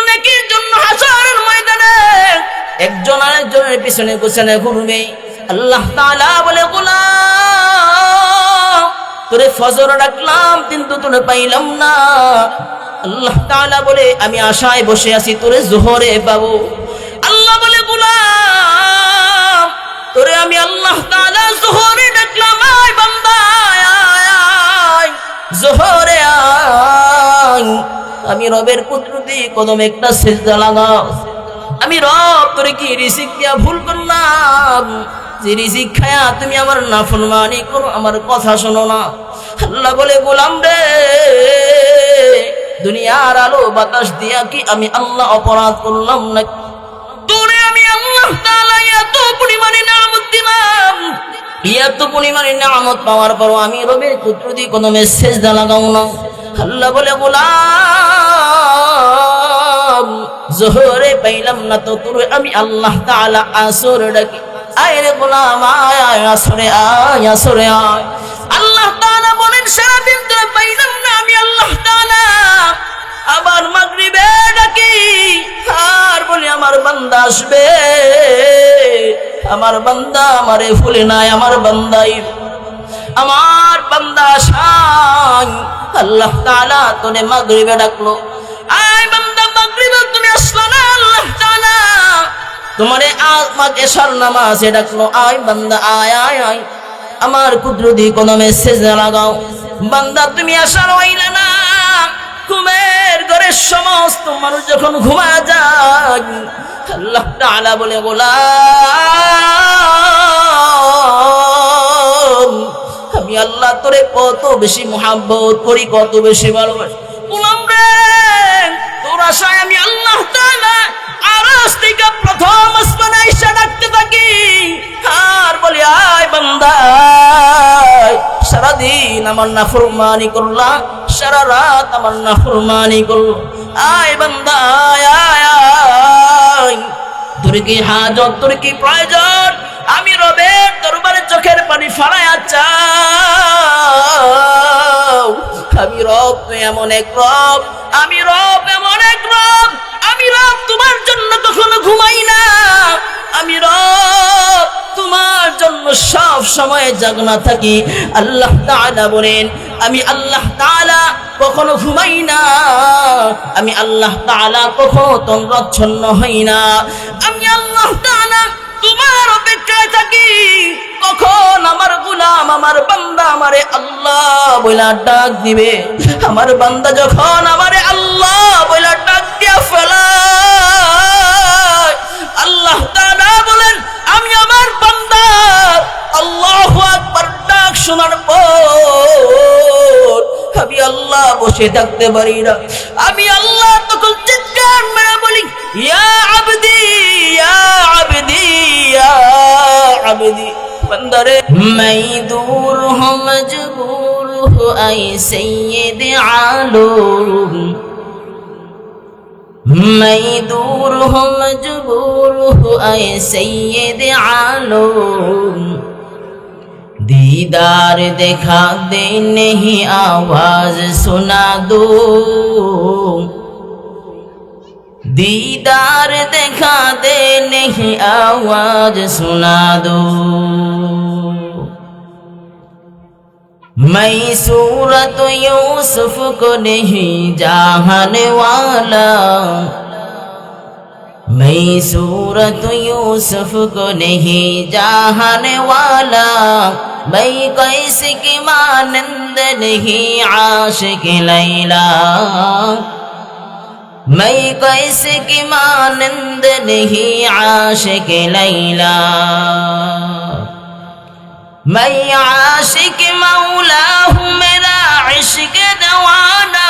নেকির জন্য হাসরের ময়দানে একজন আরেকজনের পিছনে গোছানো ঘুরবে। আল্লাহ তাআলা বলে, গোলাম তোরে ফজর ডাকলাম কিন্তু তোরে পাইলাম না। আল্লাহ তাআলা বলে, আমি আশায় বসে আছি তোরে যোহরে পাবো। আল্লাহ বলে, গোলাম তোরে আমি আল্লাহ তাআলা যোহরে ডাকলাম, আয় বান্দা আয় যোহরে আয়। আমি রবের কুদরতি কদমে একটা সিজদা লাগাও। আমি রব তোরে কি রিজিক দিয়া ভুল করলাম যে রিজিক খায়া তুমি আমার নাফরমানি করো, আমার কথা শোনো না। আল্লাহ বলে, গোলাম রে দুনিয়ার আলো বাতাস দিয়া কি আমি আল্লাহ অপরাধ করলাম না? তোরে আমি আল্লাহ তাআলা এত পরিমাণে নিয়ামত দিলাম, এত পরিমাণে নিয়ামত পাওয়ার পর আমি রবের কুদরতি কদমে সিজদা লাগাও না। আল্লাহ বলে, গোলাম যোহরে পাইলাম না তো তোরে আমি আল্লাহ তাআলা আসর ডাকি, আয় রে গোলাম আয় আয় আসরে আয় আসরে আয়। আল্লাহ তাআলা বলেন, সারাদিন তোরে পাইলাম না, আমি আল্লাহ তাআলা আবার মাগরিবে ডাকি আর বলি আমার বান্দা আসবে, আমার বান্দা আমারে ভুলে নাই, আমার বান্দাই আমার বান্দা আসাই। আল্লাহ তাআলা তোরে মাগরিবে ডাকলো, আয় বান্দা মাগরিবে তুমি আসলা না, আল্লাহ তাআলা তোমারে এশার নামাজে ডাকলো, আয় বান্দা আয় আয় আয় আমার কুদরতি কদমে সিজদা লাগাও। বান্দা তুমি আসার হইলা না, ঘুমের ঘরের সমস্ত মানুষ যখন ঘুমা যায় আল্লাহ তাআলা বলে, গোলাম আমি আল্লাহ তোরে কত বেশি মুহাব্বত করি, কত বেশি ভালোবাসি। গোলাম রে তোর আশায় আমি আল্লাহ তাআলা আরশ থেকে প্রথম আসমানে এসে ডাকতে থাকি আর বলি, আয় বান্দা সারাদিন আমার নাফরমানি করলা, সারা রাত আমার নাফরমানি করলো, আয় বান্দা আয় আয় আয়। তোর কি হাজত, তোর কি প্রয়োজন? আমি রবের দরবারে চোখের পানি ফালাইয়া চাও। আমি রব এমন এক রব, আমি রব এমন এক রব, আমি রব তোমার জন্য কখনো ঘুমাই না, আমি রব তোমার জন্য সব সময় জাগনা থাকি। আল্লাহ তাআলা বলেন, আমি আল্লাহ তাআলা কখনো ঘুমাই না, আমি আল্লাহ তাআলা কখনো তন্দ্রাচ্ছন্ন হই না, আমি আল্লাহ তাআলা তোমার অপেক্ষায় থাকি কখন আমার গোলাম আমার বান্দা আমারে আল্লাহ বইলা ডাক দিবে। আমার বান্দা যখন আমারে আল্লাহ বইলা ডাক দিয়া ফেলায়, আল্লাহ তাআলা বলেন, আমি আমার বান্দা আল্লাহু আকবার ডাক শোনার পর আমি আল্লাহ বসে থাকতে পারি না, আমি আল্লাহ তখন চিৎকার মেরে বলি, ইয়া আবদি ইয়া আবদি ইয়া আবদি। বন্দরে मैं दूर हूँ मजबूर हूँ ऐ सैयद आलम, मैं दूर हूँ मजबूर हूँ ऐ सैयद आलम, दीदार देखा दे नहीं आवाज सुना दो, दीदार देखा दे नहीं आवाज सुना दो। मैं सूरत यूसुफ को नहीं जानने वाला, मैं सूरत यूसुफ को नहीं जानने वाला, मैं कैसे की मानंद नहीं आशिक लैला, मैं कैसे की मानंद नहीं आशिक लैला, मैं आशिक मौला हूँ मेरा इश्क दवाना,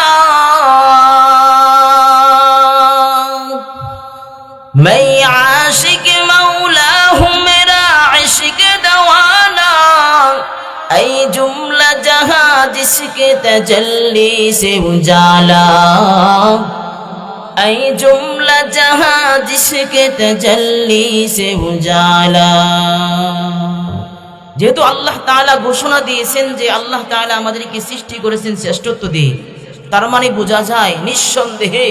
मैं आशिक मौला हूँ मेरा इश्क दवाना, ऐ जुमला जहाँ जिसके तजल्ली से उजाला, ऐ जुमला जहाँ जिसके तजल्ली से उजाला। যেহেতু আল্লাহ তাআলা ঘোষণা দিয়েছেন যে আল্লাহ তাআলা আমাদেরকে সৃষ্টি করেছেন শ্রেষ্ঠত্ব দিয়ে, তার মানে বোঝা যায় নিঃসন্দেহে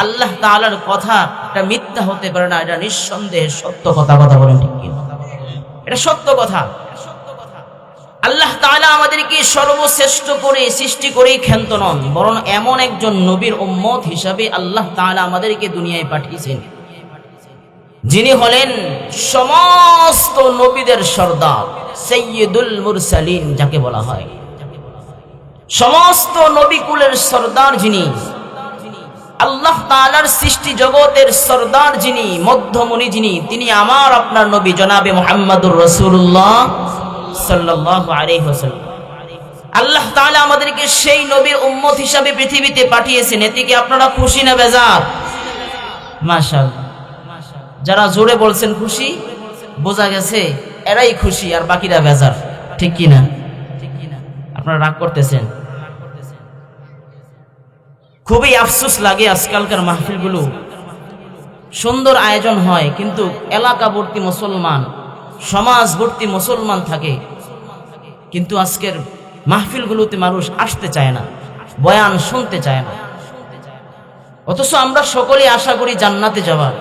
আল্লাহ তাআলার কথা এটা মিথ্যা হতে পারে না, এটা নিঃসন্দেহে সত্য কথা। কথা বলেন ঠিক কি? এটা সত্য কথা। আল্লাহ তাআলা আমাদেরকে সর্বশ্রেষ্ঠ করে সৃষ্টি করেই ক্ষান্ত নন, বরং এমন একজন নবীর উম্মত হিসাবে আল্লাহ তাআলা আমাদেরকে দুনিয়ায় পাঠিয়েছেন, যিনি হলেন সমস্ত নবীদের সর্দার, সাইয়্যিদুল মুরসালিন যাকে বলা হয়। সমস্ত নবী কুলের সর্দার যিনি, আল্লাহ তাআলার সৃষ্টি জগতের সর্দার যিনি, মধ্যমণি যিনি, তিনি আমার আপনার নবী জনাবে মুহাম্মদুর রাসূলুল্লাহ সাল্লাল্লাহু আলাইহি ওয়াসাল্লাম। আল্লাহ তাআলা আমাদেরকে সেই নবীর উম্মত হিসাবে পৃথিবীতে পাঠিয়েছেন। এতে কি আপনারা খুশি না বেজার? মাশাআল্লাহ। যারা জোরে বলছেন খুশি, বোঝা গেছে এরাই খুশি আর বাকিরা বেজার, ঠিক কি না? আপনারা রাগ করতেছেন। খুবই আফসোস লাগে, আজকালকার মাহফিলগুলো সুন্দর আয়োজন হয় কিন্তু এলাকাবর্তী মুসলমান, সমাজবর্তী মুসলমান থাকে, কিন্তু আজকের মাহফিলগুলোতে মানুষ আসতে চায় না, বয়ান শুনতে চায় না। অথচ আমরা সকলেই আশা করি জান্নাতে যাওয়ার।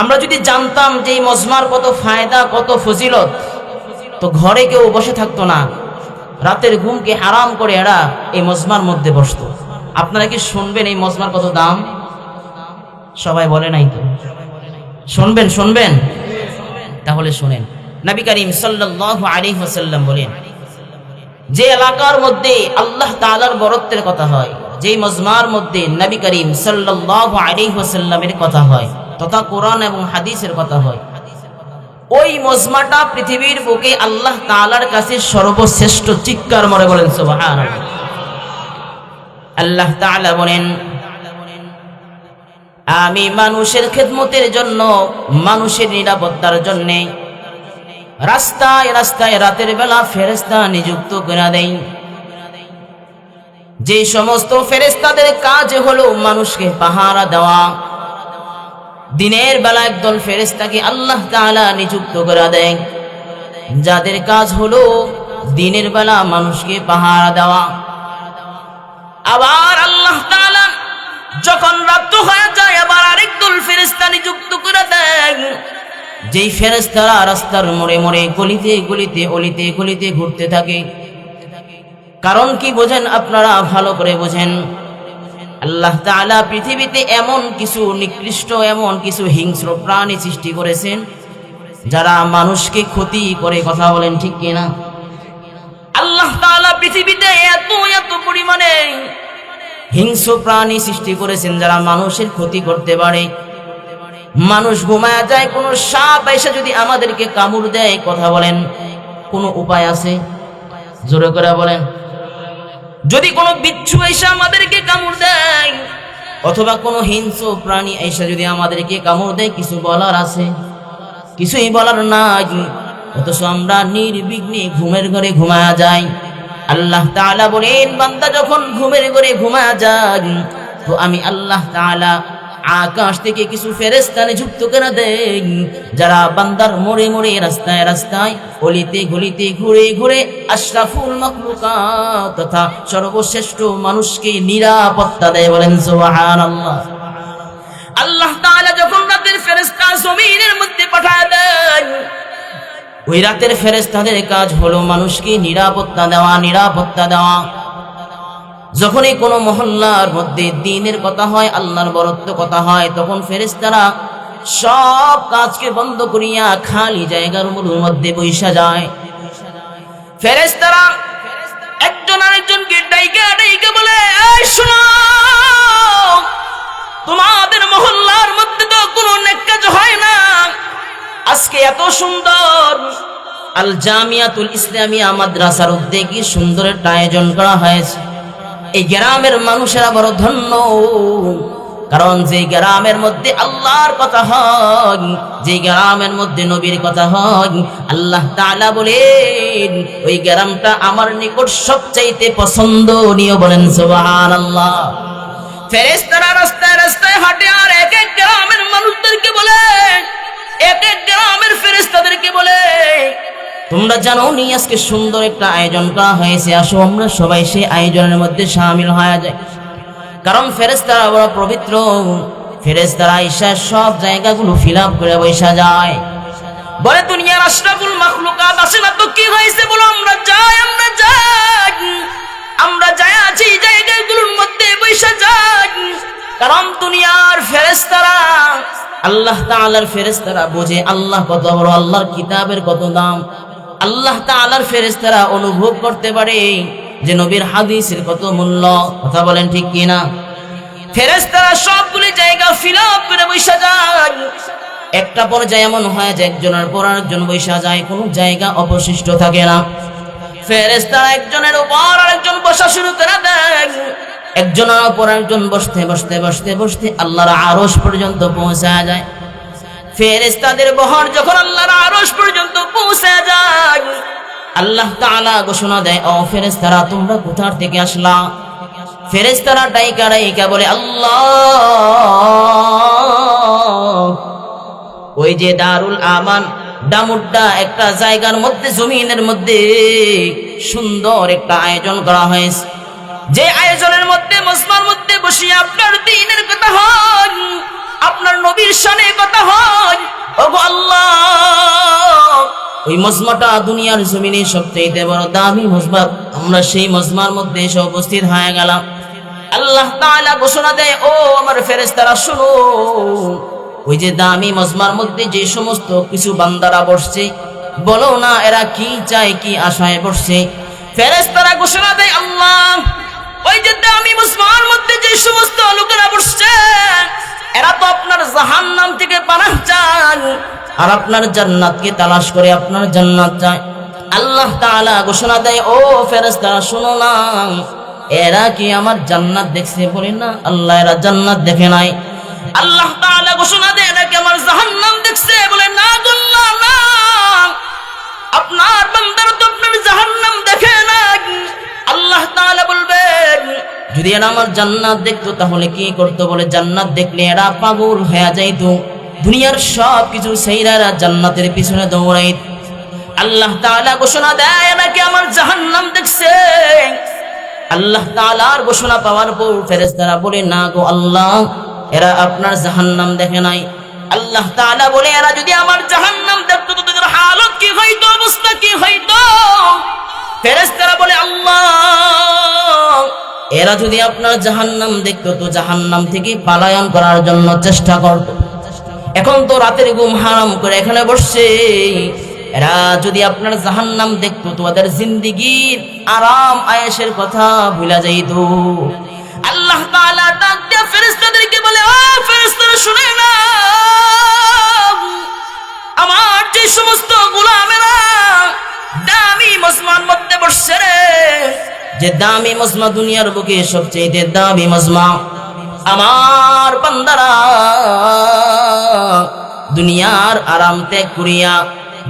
আমরা যদি জানতাম যে এই মজমার কত ফায়দা, কত ফজিলত, তো ঘরে কেউ বসে থাকতো না, রাতের ঘুমকে হারাম করে এরা এই মজমার মধ্যে বসতো। আপনারা কি শুনবেন এই মজমার কত দাম? সবাই বলে নাই তো? শুনবেন? শুনবেন? তাহলে শুনেন। নবী করিম সাল্লাল্লাহু আলাইহি ওয়াসাল্লাম বলেন, যে এলাকার মধ্যে আল্লাহ তাআলার বরত্বের কথা হয়, যে মজমার মধ্যে নবী করিম সাল্লাল্লাহু আলাইহি ওয়াসাল্লামের কথা হয় তথা কোরআন এবং হাদিসের কথা হয়, ওই মজমাটা পৃথিবীর বুকে আল্লাহ তাআলার কাছে সর্বশ্রেষ্ঠ। চিৎকার মরে বলেন সুবহানাল্লাহ। আল্লাহ তাআলা বলেন, আমি মানুষের খেদমতের জন্য, মানুষের নিরাপত্তার জন্য রাস্তায় রাস্তায় রাতের বেলা ফেরেশতা নিযুক্ত করে দেই। যে সমস্ত ফেরেশতাদের কাজ হলো মানুষকে পাহারা দেওয়া। দিনের বেলা একদল ফেরেশতাকে আল্লাহ তাআলা নিযুক্ত করে দেন, যাদের কাজ হলো দিনের বেলা মানুষকে পাহারা দেওয়া। আবার আল্লাহ তাআলা যখন রাত হয়ে যায় আবার আরেকদল ফেরেশতা নিযুক্ত করে দেন, যেই ফেরেশতারা রাস্তার মোড়ে মোড়ে, গলিতে গলিতে, অলিতে গলিতে ঘুরতে থাকে। কারণ কি বোঝেন আপনারা? ভালো করে বোঝেন। আল্লাহ তাআলা পৃথিবীতে এমন কিছু নিকৃষ্ট, এমন কিছু হিংস্র প্রাণী সৃষ্টি করেছেন যারা মানুষকে ক্ষতি করে। কথা বলেন ঠিক কিনা? আল্লাহ তাআলা পৃথিবীতে এত এত পরিমাণে হিংস্র প্রাণী সৃষ্টি করেছেন যারা মানুষের ক্ষতি করতে পারে। মানুষ ঘুমায় যায়, কোনো সাপ এসে যদি আমাদেরকে কামড় দেয়, কথা বলেন কোনো উপায় আছে? জোরে করে বলেন। যদি কোনো বিচ্ছু এসে আমাদেরকে কামড় দেয়, অথবা কোনো হিংস্র প্রাণী এসে যদি আমাদেরকে কামড় দেয়, কিছু বলার আছে? কিছুই বলার নাই। অথচ আমরা নির্বিঘ্নে ঘুমের ঘরে ঘুমায়া যাই। আল্লাহ তাআলা বলেন, বান্দা যখন ঘুমের ঘরে ঘুমায়া যায়, তো আমি আল্লাহ তাআলা আকাশ থেকে কিছু ফেরেশতা নিযুক্ত করে দেন, যারা বান্দার মোড়ে মোড়ে, রাস্তায় রাস্তায়, অলিতে গলিতে ঘুরে ঘুরে আশরাফুল মাখলুকাত তথা সর্বশ্রেষ্ঠ মানুষকে নিরাপত্তা দেয়। বলেন সুবহানাল্লাহ। আল্লাহ তাআলা যখন রাতের ফেরেশতা জমিনের মধ্যে পাঠায় দেন, ওই রাতের ফেরেশতাদের কাজ হলো মানুষকে নিরাপত্তা দেওয়া, নিরাপত্তা দেওয়া। যখনই কোনো মহল্লার মধ্যে দ্বীনের কথা হয়, আল্লাহর বরত্ব কথা হয়, তখন ফেরেশতারা সব কাজকে বন্ধ করিয়া খালি জায়গার মধ্যে বসে যায়। ফেরেশতারা একজন আরেকজনকে ডাইকা ডাইকা বলে, এই শোনো, তোমাদের মহল্লার মধ্যে তো কোনো নেক কাজ হয় না। আজকে এত সুন্দর আল জামিয়াতুল ইসলামিয়া মাদ্রাসার উদ্যোগে সুন্দর একটা আয়োজন করা হয়েছে। এই গ্রামের মানুষেরা বড় ধন্য, কারণ যে গ্রামের মধ্যে আল্লাহর কথা হয়, যে গ্রামের মধ্যে নবীর কথা হয়, আল্লাহ তাআলা বলেন ওই গ্রামটা আমার নিকট সবচাইতে পছন্দনীয়। বলেন সুবহানাল্লাহ। ফেরেশতারা রাস্তায় রাস্তায় হাঁটে আর এক এক গ্রামের মানুষদেরকে বলে, এক এক গ্রামের ফেরেশতাদেরকে বলে, তোমরা জানো নি আজকে সুন্দর একটা আয়োজন করা হয়েছে, আসো আমরা সবাই সেই আয়োজনের মধ্যে শামিল হয়ে যাই। কারণ ফেরেশতারা বড় পবিত্র, ফেরেশতারা ঈশা সব জায়গাগুলো ফিল আপ করে বসা যায়। বলে দুনিয়ার আশরাফুল মাখলুকাত আসে না তো কি হয়েছে বলো, আমরা যাই আমরা যাই আছি জায়গাগুলোর মধ্যে বসা যাই। কারণ দুনিয়ার ফেরেশতারা, আল্লাহ তাআলার ফেরেশতারা বোঝে আল্লাহ কত বড়, আল্লাহর কিতাবের কত দাম। আল্লাহ তাআলার ফেরেশতারা অনুভব করতে পারে যে নবীর হাদিসের কত মূল্য। কথা বলেন ঠিক কিনা? ফেরেশতারা সবগুলি জায়গা ফিল আপ করে বসা যায়। একটা পর্যায়ে এমন হয় যে একজনের পর আরেকজন বসা যায়, কোনো জায়গা অবশিষ্ট থাকে না। ফেরেশতারা একজনের উপর আরেকজন বসা শুরু করে দেয়। একজনের উপর একজন বসতে বসতে বসতে বসতে আল্লাহর আরশ পর্যন্ত পৌঁছা যায়। ফেরেশতাদের বহর যখন আল্লাহর আরশ পর্যন্ত পৌঁছে যায়, আল্লাহ তাআলা ঘোষণা দেয়, ও ফেরেশতারা তোমরা কোথা থেকে আসলা? ফেরেশতারা ডাইকা ডাইকা বলে, আল্লাহ, ওই যে দারুল আমান ডামুড্ডা একটা জায়গার মধ্যে, জমিনের মধ্যে সুন্দর একটা আয়োজন করা হয়েছে। যে আয়োজনের মধ্যে মজমার মধ্যে বসিয়ে আপনার দ্বীনের কথা হয়, আপনার নবীর শানে কথা হয়। ওগো আল্লাহ, ওই মজমাটা দুনিয়ার জমিনে সবচেয়ে বড় দামি মজমা। আমরা সেই মজমার মধ্যে এসে উপস্থিত হয়ে গেলাম। আল্লাহ তাআলা ঘোষণা দেয়, ও আমার ফেরেশতারা শুনো, ওই যে দামি মজমার মধ্যে যে সমস্ত কিছু বান্দারা বসছে, বলো না এরা কি চায়, কি আশায় বসছে? ফেরেশতারা ঘোষণা দেয়, আল্লাহ, ওই যে দামি মজমার মধ্যে যে সমস্ত লোকেরা বসছে, এরা তো আপনার জাহান্নাম থেকে পানাহ চান আর আপনার জান্নাতকে তালাশ করে আপনার জান্নাত চায়। আল্লাহ তাআলা ঘোষণা দেয়, ও ফেরেশতারা শোনো না, এরা কি আমার জান্নাত দেখছে? বলে না আল্লাহ, এরা জান্নাত দেখে নাই। আল্লাহ তাআলা ঘোষণা দেয়, এরা কি আমার জাহান্নাম দেখছে? বলে না আল্লাহ, না, আপনার বান্দারা তো আপনার জাহান্নাম দেখে না। আল্লাহ তাআলা বলবেন, যদি এরা আমার জান্নাত দেখতো তাহলে কি করতো? বলে জান্নাত দেখলে এরা পাগল হয়ে যাইতো, দুনিয়ার সব কিছু ছাইরা জান্নাতের পিছনে দৌড়াইত। আল্লাহ তাআলা ঘোষণা দেয়, এরা কি আমার জাহান্নাম দেখছে? আল্লাহ তাআলার ঘোষণা পাওয়ার পর ফেরেশতারা বলে, না গো আল্লাহ, এরা আপনার জাহান্নাম দেখে নাই। আল্লাহ তাআলা বলে, এরা যদি আমার জাহান্নাম দেখতো তো তাদের হালত কি হইতো, অবস্থা কি হইতো? ফেরেশতারা বলে, আল্লাহ, এরা যদি আপনার জাহান্নাম দেখতো তো জাহান্নাম থেকে পলায়ন করার জন্য চেষ্টা করত। এখন তো রাতের ঘুম হারাম করে এখানে বসছে, এরা যদি আপনার জাহান্নাম দেখতো তো ওদের জিন্দেগীর আরাম আয়েশের কথা ভুলা যাইতো। আল্লাহ তাআলা ডাক দিয়ে ফেরেশতাদেরকে বলে, ও ফেরেশতারা শুনে না, আমার যে সমস্ত গোলামেরা দামি মজমার মধ্যে বসছে রে, যে দামি মজমা দুনিয়ার বুকে সবচেয়ে দামি মজমা, আমার বান্দারা দুনিয়ার আরাম ত্যাগ করিয়া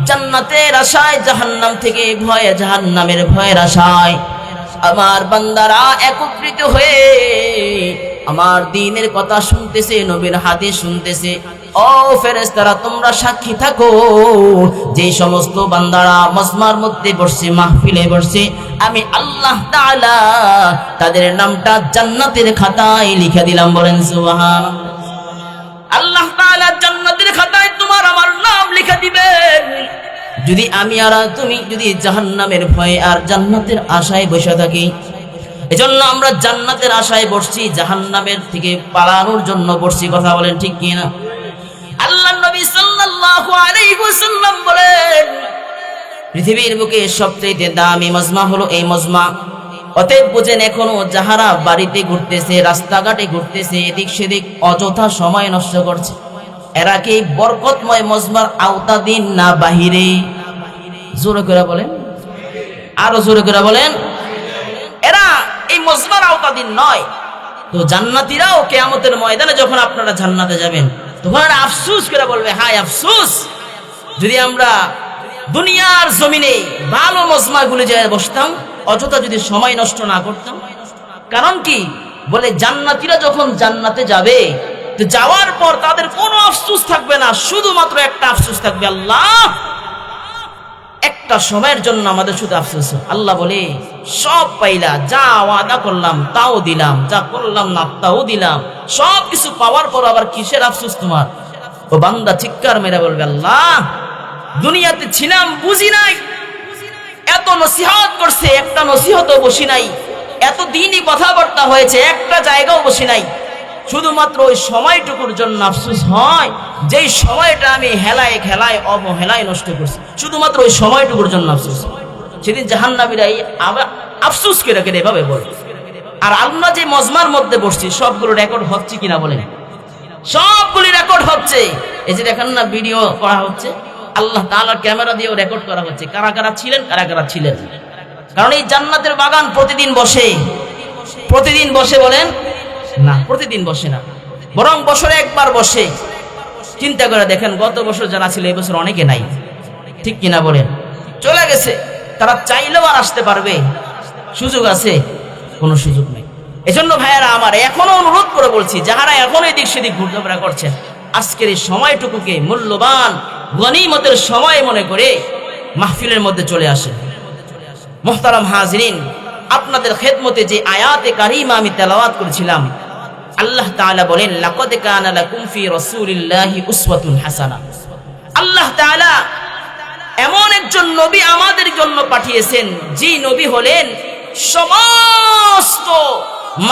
জান্নাতের আশায় জাহান্নাম থেকে ভয়ে, জাহান্নামের ভয়ের আশায় আমার বান্দারা একত্রিত হয়ে আমার দ্বীনের কথা শুনতেছে, নবীর হাদিস শুনতেছে। ও ফেরেশতারা তোমরা সাক্ষী থাকো, যে সমস্ত বান্দারা মজমার মধ্যে বসছে, মাহফিলে বসছে, আমি আল্লাহ তাআলা তাদের নামটা জান্নাতের খাতায় লিখে দিলাম। বলেন সুবহানাল্লাহ। আল্লাহ তাআলা জান্নাতের খাতায় তোমার আমার নাম লিখে দিবেন। যদি আমি আর তুমি যদি জাহান্নামের ভয়ে আর জান্নাতের আশায় বসে থাকি, এজন্য আমরা জান্নাতের আশায় বসছি, জাহান্নামের থেকে পালানোর জন্য বসছি। কথা বলেন ঠিক কিনা? আল্লাহর নবী সাল্লাল্লাহু আলাইহি ওয়াসাল্লাম বলেন, পৃথিবীর বুকে সবচেয়ে দামি মজমা হলো এই মজমা। অতএব বুঝেন, এখনো যাহারা বাড়িতে ঘুরতেছে, রাস্তাঘাটে ঘুরতেছে, এদিক সেদিক অযথা সময় নষ্ট করছে, এরা কি বরকতময় মজমার আওতাধীন না বাহিরে? জোরে করে বলেন, আরো জোরে করে বলেন। এরা এই মজমার আওতাধীন নয়। তো জান্নাতীরাও কিয়ামতের ময়দানে যখন আপনারা জান্নাতে যাবেন, তখন আফসোস করে বলবে, হায় আফসোস, যদি আমরা দুনিয়ার জমিনে ভালো মজমাগুলো যায় বসতাম, অযথা যদি সময় নষ্ট না করতাম। কারণ কি? বলে জান্নাতীরা যখন জান্নাতে যাবে, তো যাওয়ার পর তাদের কোনো আফসোস থাকবে না, শুধুমাত্র একটা আফসোস থাকবে, আল্লাহ, একটা সময়ের জন্য আমাদের শুধু আফসোস। আল্লাহ বলে সব পাইলা, যা ওয়াদা করলাম তাও দিলাম, যা করলাম না তাও দিলাম, সব কিছু পাওয়ার পর আবার কিসের আফসোস তোমার? ও বান্দা চিৎকার মেরে বলবে, আল্লাহ দুনিয়াতে ছিলাম বুঝি নাই, এত নসিহত করছে একটা নসিহতও বসি নাই, এত দিনই কথাবার্তা হয়েছে একটা জায়গাও বসি নাই, শুধুমাত্র ওই সময়টুকুর জন্য আফসোস হয় যেই সময়টা আমি হেলায় খেলায় অবহেলায় নষ্ট করছি, শুধুমাত্র ওই সময়টুকুর জন্য আফসোস। সেদিন জাহান্নামীরা আফসোস করে রেখে এভাবে বলে। আর আমরা যে মজমার মধ্যে বসছি সবগুলো রেকর্ড হচ্ছে কিনা বলেন? সবগুলি রেকর্ড হচ্ছে। এই যে দেখেন না ভিডিও করা হচ্ছে, আল্লাহ তাআলার ক্যামেরা দিয়েও রেকর্ড করা হচ্ছে কারা কারা ছিলেন কারা কারা ছিলেন। কারণ এই জান্নাতের বাগান প্রতিদিন বসে বলেন না, প্রতিদিন বসে না, বরং বছরে একবার বসে। চিন্তা করে দেখেন গত বছর যারা ছিল এই বছর অনেকে নাই, ঠিক কিনা বলেন? চলে গেছে, তারা চাইলেও আর আসতে পারবে? সুযোগ আছে? কোনো সুযোগ নেই। এজন্য ভাইয়েরা আমার এখনো অনুরোধ করে বলছি, যাহারা এখন এদিক সেদিক ঘুরঘুরা করছেন, আজকের এই সময়টুকুকে মূল্যবান গনিমতের সময় মনে করে মাহফিলের মধ্যে চলে আসেন। মুহতারাম হাজিরিন, আপনাদের খেদমতে যে আয়াতে কারিমা আমি তেলাওয়াত করেছিলাম, আল্লাহ তাআলা বলেন লাকাদ কানা লাকুম ফি রাসূলিল্লাহি উসওয়াতুন হাসানাহ। আল্লাহ তাআলা এমন একজন নবী আমাদের জন্য পাঠিয়েছেন, যে নবী হলেন সমস্ত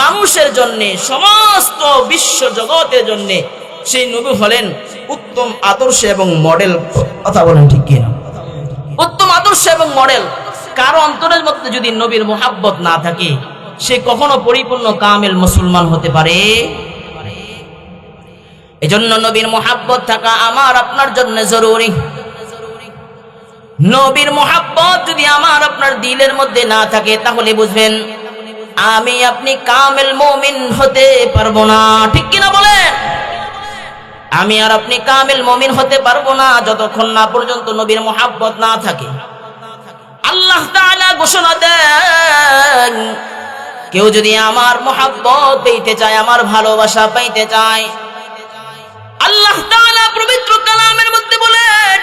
মানুষের জন্য, সমস্ত বিশ্ব জগতের জন্য সেই নবী হলেন উত্তম আদর্শ এবং মডেল। কথা বলেন ঠিক কিনা? উত্তম আদর্শ এবং মডেল। কারো অন্তরের মধ্যে যদি নবীর মুহাব্বত না থাকে, সে কখনো পরিপূর্ণ কামেল মুসলমান হতে পারে? এজন্য নবীর মুহাব্বত থাকা আমার আপনার জন্য জরুরি। নবীর মুহাব্বত যদি আমার আপনার দিলের মধ্যে না থাকে, তাহলে বুঝবেন আমি আপনি কামেল মুমিন হতে পারবো না, ঠিক কিনা বলেন? আমি আর আপনি কামেল মুমিন হতে পারবো না যতক্ষণ না পর্যন্ত নবীর মুহাব্বত না থাকে। আল্লাহ তাআলা ঘোষণা দেন, কেউ যদি আমার মুহাব্বত পেতে চায়, আমার ভালোবাসা পাইতে চায়, আল্লাহ তাআলা পবিত্র কালামের মধ্যে বলেন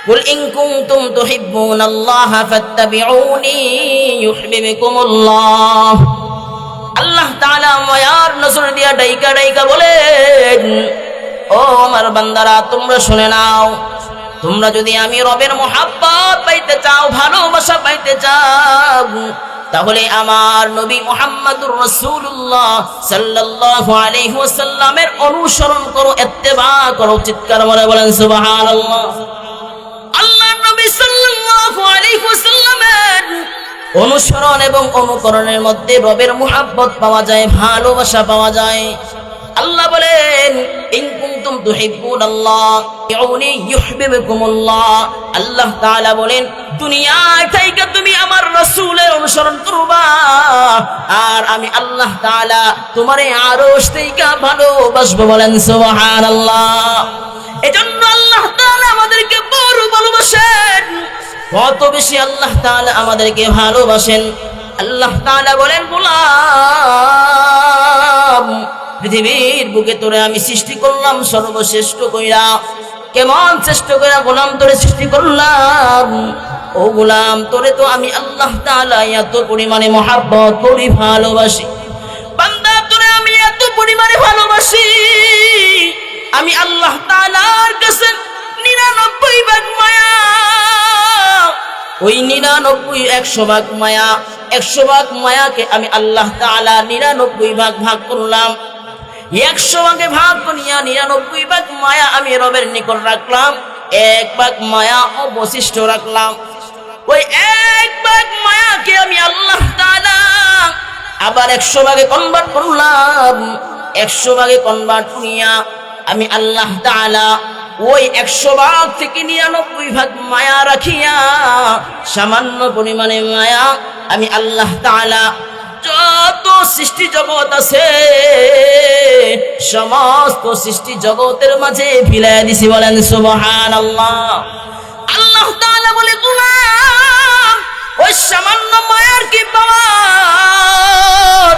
কুল ইন কুনতুম তুহিব্বুনাল্লাহা ফাত্তাবিউনি ইউহিব্বুকুমুল্লাহ। আল্লাহ তাআলা মায়ার নজর দিয়া ডাইকা ডাইকা বলেন, ও আমার বান্দারা তোমরা শুনে নাও, তোমরা যদি আমি রবের মুহাব্বত পাইতে চাও, ভালোবাসা পাইতে চাও, তাহলে আমার নবী মুহাম্মদুর রাসূলুল্লাহ সাল্লাল্লাহু আলাইহি ওয়াসাল্লামের অনুসরণ করো, ইত্তেবা করো। চিৎকার করে বলেন সুবহানাল্লাহ। আল্লাহর নবী সাল্লাল্লাহু আলাইহি ওয়াসাল্লামের অনুসরণ এবং অনুকরণের মধ্যে রবের মুহাব্বত পাওয়া যায়, ভালোবাসা পাওয়া যায়। আল্লাহ বলেন ইন কুনতুম তুহিব্বুনাল্লাহ ইউহিব্বুকুমুল্লাহ। আল্লাহ তাআলা বলেন দুনিয়ায় থেকে তুমি আমার রাসূলের অনুসরণ করবা, আর আমি আল্লাহ তাআলা তোমারে আরশ থেকে ভালোবাসবো। বলেন সুবহানাল্লাহ। এজন্য আল্লাহ তাআলা আমাদেরকে বড় ভালোবাসেন। কত বেশি আল্লাহ তাআলা আমাদেরকে ভালোবাসেন। আল্লাহ তাআলা বলেন গোলাম, পৃথিবীর বুকে তোরে আমি সৃষ্টি করলাম সর্বশ্রেষ্ঠ কইরা। কেমন শ্রেষ্ঠ কইরা গোলাম তোরে সৃষ্টি করলাম? ও গোলাম, তোরে তো আমি আল্লাহ তাআলা এত পরিমাণে মহব্বত করি, ভালোবাসি। বান্দা তোরে আমি এত পরিমাণে ভালোবাসি, আমি আল্লাহ তাআলার কাছে 99 ভাগ মায়া। ওই 99 100 ভাগ মায়া, 100 ভাগ মায়াকে আমি আল্লাহ তাআলা 99 ভাগ ভাগ করলাম। 100 ভাগে ভাগ করিয়া 99 ভাগ মায়া আমি রবের নিকট রাখলাম, 1 ভাগ মায়া অবশিষ্ট রাখলাম। ওই 1 ভাগ মায়াকে আমি আল্লাহ তাআলা আবার 100 ভাগে কনভার্ট করলাম। 100 ভাগে কনভার্ট করিয়া আমি আল্লাহ তাআলা ওই 100 ভাগ থেকে 99 ভাগ মায়া রাখিয়া সামান্য পরিমাণে মায়া আমি আল্লাহ তাআলা যত সৃষ্টি জগৎ আছে সমস্ত সৃষ্টি জগতের মাঝে ফিলাইয়া দিছি। বলেন সুবহানাল্লাহ। আল্লাহ তাআলা বলে গোলাম, ওই সামান্য মায়ার কি পাওয়ার?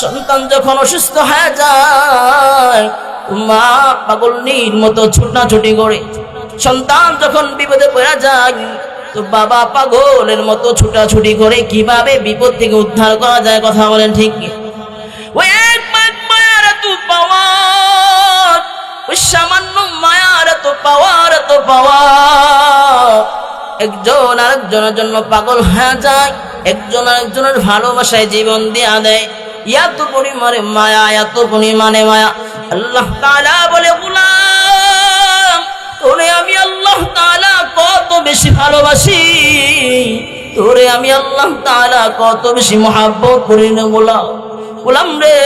সন্তান যখন অসুস্থ হয়ে যায়, মা পাগলনির মতো ছুটাছুটি করে। সন্তান যখন বিপদে পড়ে যায়, তো বাবা পাগলের মতো ছুটাছুটি করে কিভাবে বিপদ থেকে উদ্ধার করা যায়, কথা বলেন ঠিক কি? ওই এক মায়ার এত পাওয়ার, ওই সামান্য মায়ার এত পাওয়ার, একজন আরেকজনের জন্য পাগল হয়ে যায়, একজন আরেকজনের ভালোবাসায় জীবন দেয়া দেয়। এত পরিমাণে মায়া, এত পরিমাণে মায়া। আল্লাহ তাআলা বলে, গোলাম তোরে আমি আল্লাহ তাআলা কত বেশি ভালোবাসি, তোরে আমি আল্লাহ তাআলা কত বেশি মহব্বত করি না। গোলাম রে,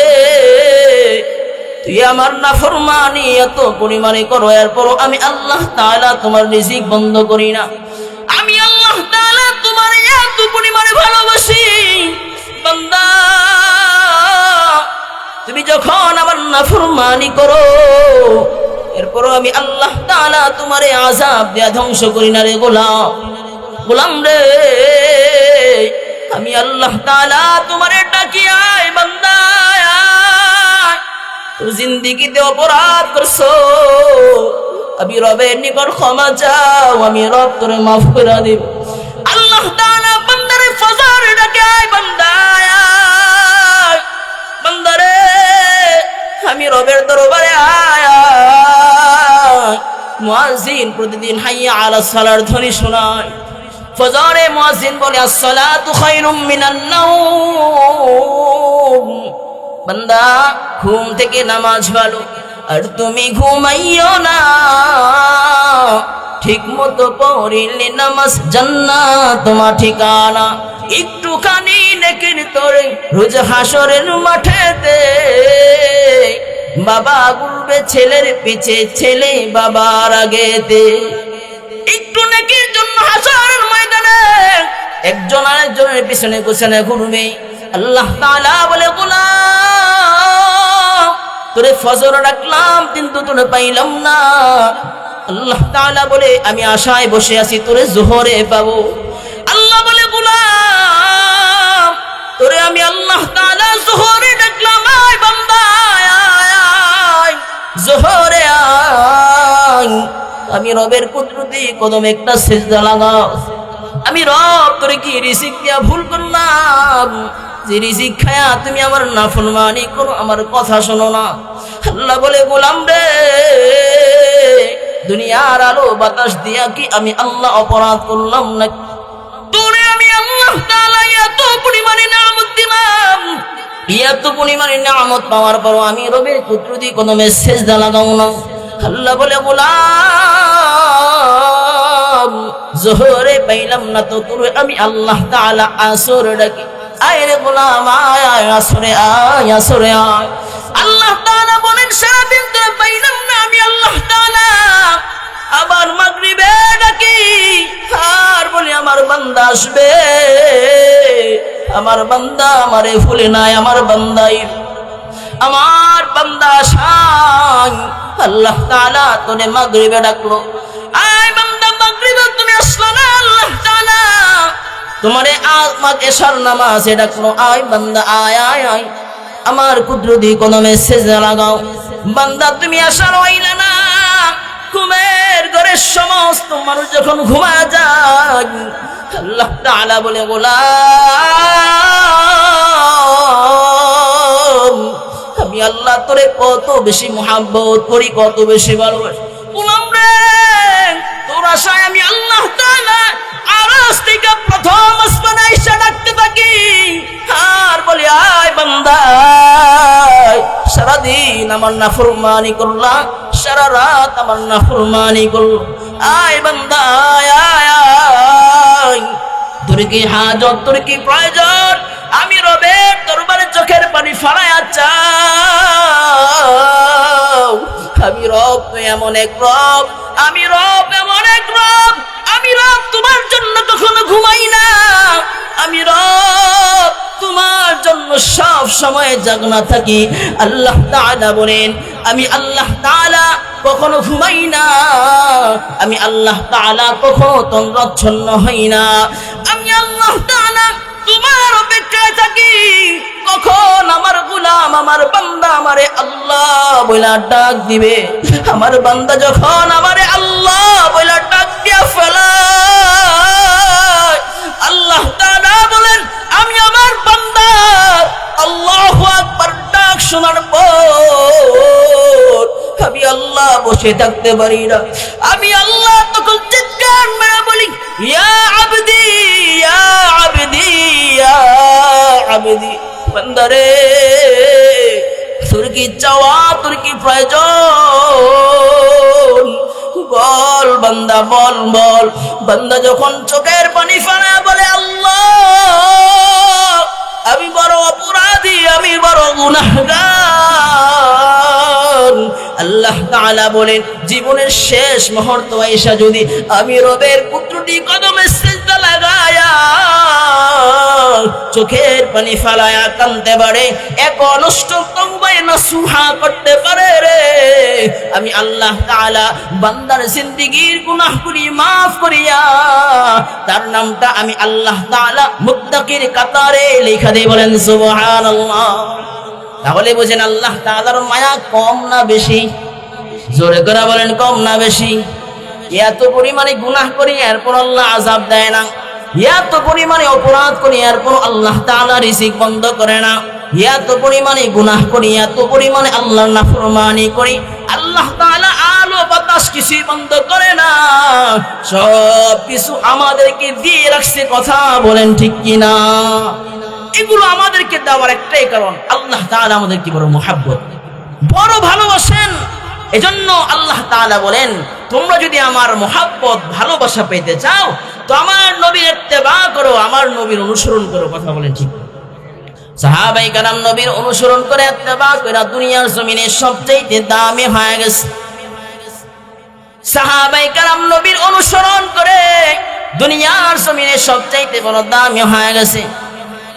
তুই আমার নাফরমানি এত পরিমাণে করো, এরপরও আমি আল্লাহ তাআলা তোমার রিজিক বন্ধ করি না। আমি আল্লাহ তাআলা তোমার এত পরিমাণে ভালোবাসি। বান্দা, তুমি যখন আমার নাফরমানি করো, এরপরও আমি আল্লাহ তাআলা তোমারে আযাব দেয়া ধ্বংস করি না রে গোলাম রে। আমি আল্লাহ তাআলা তোমারে ডাকি, আয় বান্দা আয়, তুই জিন্দেগিতে অপরাধ করছো, আমি রবের নিকট ক্ষমা চাও, আমি রব তোরে মাফ করে দেব। আল্লাহ তাআলা বান্দারে ফজর ডাকে, আয় বান্দা আয়, বান্দারে আমি রবের দরবারে আয়। মুয়াজ্জিন প্রতিদিন হাইয়া আলাস সালার ধ্বনি শোনায়। ফজরে মুয়াজ্জিন বলে, আসসালাতু খায়রুম মিনান নাওম, বান্দা ঘুম থেকে নামাজ ভালো, আর তুমি ঘুমাইও না, ঠিক মতো পড়িলে নামাজ জান্নাত তোমার ঠিকানা। একটুখানি নেকির তোরে রোজ হাসরের মাঠেতে, বাবা গুলবে ছেলের পিছে, ছেলে বাবার আগেতে। একটু নেকির জন্য হাসরের ময়দানে একজন আরেকজনের পিছনে পিছনে ঘুরবে। আল্লাহ তাআলা বলে, গোলাম তোরে ফজর ডাকলাম কিন্তু তোরে পাইলাম না। আল্লাহ তাআলা বলে, আমি আশায় বসে আছি তোরে জোহরে পাবো। আল্লাহ বলে, গোলাম তোরে আমি আল্লাহ তাআলা জোহরে ডাকলাম, আয় বান্দা আয়, জোহরে আয়। আমি রবের কুদরতি কদম একটা সিজদা লাগাও। আমি রব তোরে কি রিজিক দিয়া ভুল করলাম, যে রিজিক খায়া তুমি আমার নাফরমানি করো, আমার কথা শোনো না। আল্লাহ বলে, গোলাম রে, দুনিয়ার আলো বাতাস দিয়া কি আমি আল্লাহ অপরাধ করলাম না? তোরে আমি আল্লাহ তাআলা এত পরিমাণে নিয়ামত দিলাম, এত পরিমাণে নিয়ামত পাওয়ার পর আমি রবের কুদরতি কদমে সিজদা লাগাও না। আল্লাহ বলে, গোলাম জোহরে পাইলাম না, তো তোরে আমি আল্লাহ তাআলা আসর ডাকি, আয় রে গোলাম আয়, আসরে আয়, আসরে আয়। আল্লাহ তাআলা বলেন, সারাদিন তোরে পাইলাম না, আমি আল্লাহ তাআলা আবার মাগরিবে ডাকি, আর বলি আমার বান্দা আসবে, আমার বান্দা আমারে ভুলে নাই, আমার বান্দাই আমার বান্দা আসাই। আল্লাহ তাআলা তোরে মাগরিবে ডাকলো, আয় বান্দা মাগরিবে তুমি আসলো না, আল্লাহ তাআলা তোমারে এশার নামাজে ডাকলো, আয় বান্দা আয় আয় আয়, আমার কুদরতি কদমে সিজদা লাগাও। বান্দা তুমি আসার হইলা না। ঘুমের ঘরের সমস্ত মানুষ যখন ঘুমায় যায়, আল্লাহ তাআলা বলে, গোলাম আমি আল্লাহ তোরে কত বেশি মুহাব্বত করি, কত বেশি ভালোবাসি। গোলাম রে, তোর আশায় আমি আল্লাহ তাআলা আরশ থেকে প্রথম আসমানে এসে ডাকতে থাকি, আর বলি, আয় বান্দা সারাদিন আমার নাফরমানি করলা, সারা রাত আমার নাফরমানি করলো, আয় বান্দা আয় আয়, তোর কি হাজত, তোর কি প্রয়োজন, আমি রবের দরবারে চোখের পানি ফালাইয়া চাও। আমি রব এমন এক রব, আমি রব এমন এক রব, আমি রব তোমার জন্য কখনো ঘুমাই না, আমি রব তোমার জন্য সব সময় জাগনা থাকি। আল্লাহ তাআলা বলেন, আমি আল্লাহ তাআলা কখনো ঘুমাই না, আমি আল্লাহ তাআলা কখনো তন্দ্রাচ্ছন্ন হই না, আমি আল্লাহ তাআলা তোমার অপেক্ষায় থাকি কখন আমার গোলাম, আমার বান্দা আমারে আল্লাহ বইলা ডাক দিবে। আমার বান্দা যখন আমারে আল্লাহ বইলা ডাক দিয়া ফেলা শোনার পর আমি আল্লাহ বসে থাকতে পারি না। আমি আল্লাহ তখন চিৎকার মেরে বলি, ইয়া আবদি ইয়া আবদি ইয়া আবদি, বান্দারে তোর কি চাওয়া, তোর কি প্রয়োজন, বল বান্দা, বল বল। বান্দা যখন চোখের পানি ফেলে বলে, আল্লাহ আমি বড় অপরাধী, আমি বড় গুনাহগার। আল্লাহ তাআলা বলেন, জীবনের শেষ মুহূর্ত আয়েশা যদি আমি রবের পুত্রটি কদমে সিজদা লাগায়া চোখের পানি ফেলায়া কাঁদতে পারে, এক অনষ্ট তওবায়ে নাসুহা করতে পারে রে, আমি আল্লাহ তাআলা বান্দার জিন্দেগীর গুনাহগুলি মাফ করিয়া তার নামটা আমি আল্লাহ তাআলা মুত্তাকির কাতারে লেখা দেই। বলেন সুবহানাল্লাহ। তাহলে বুঝেন আল্লাহ তাআলার মায়া কম না বেশি? জোরে করে বলেন, কম না বেশি? এত পরিমাণে গুনাহ করি এরপর আল্লাহ আযাব দেয় না, এত পরিমাণে অপরাধ করি এরপর আল্লাহ তাআলা রিজিক বন্ধ করে না, এত পরিমাণে গুনাহ করি, এত পরিমাণে আল্লাহর নাফরমানি করি, আল্লাহ তাআলা আলো বাতাস কিছুই বন্ধ করে না, সব কিছু আমাদেরকে দিয়ে রাখছে। কথা বলেন ঠিক কিনা? এগুলো আমাদেরকে দেওয়ার একটাই কারণ, আল্লাহ তাআলা আমাদেরকে বড় মুহাব্বত, বড় ভালোবাসেন। এজন্য আল্লাহ তাআলা বলেন, তোমরা যদি আমার মুহাব্বত ভালোবাসা পেতে চাও তো আমার নবীর ইত্তেবা করো, আমার নবীর অনুসরণ করো। কথা বলেন ঠিক? সাহাবায়ে কেরাম নবীর অনুসরণ করে ইত্তেবা করে দুনিয়ার জমিনে সবচেয়ে দামি হয়ে গেছে। সাহাবায়ে কেরাম নবীর অনুসরণ করে দুনিয়ার জমিনে সবচেয়ে বড় দামি হয়ে গেছে।